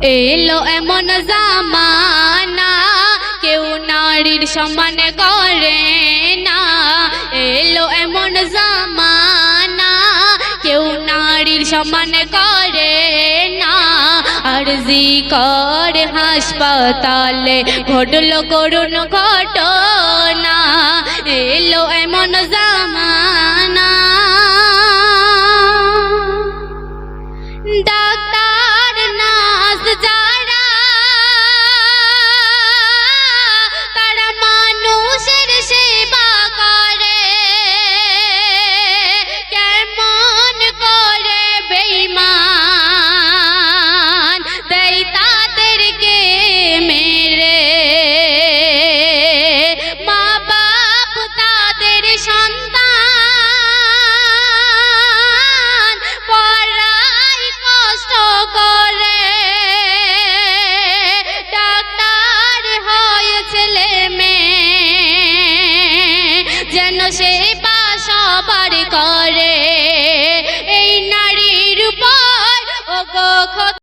এলো এমন জামানা কেউ নারীর সম্মান করে না। এলো এমন জামানা কেউ নারীর সম্মান করে না। আরজি করে হাসপাতালে ঘটলো করুণ ঘটনা। এলো এমন জামানা ডাক্তার নার্স যারা তারা মানুষের সেবা করে, কেমন করে বেঈমান দেয় তাদেরকে মেরে। মা বাপ তাদের সন্তান পড়াই কষ্ট করে, ডাক্তার হয় ছেলে মেয়ে যেন সেবা সবার করে। এই নারীর উপর ওগো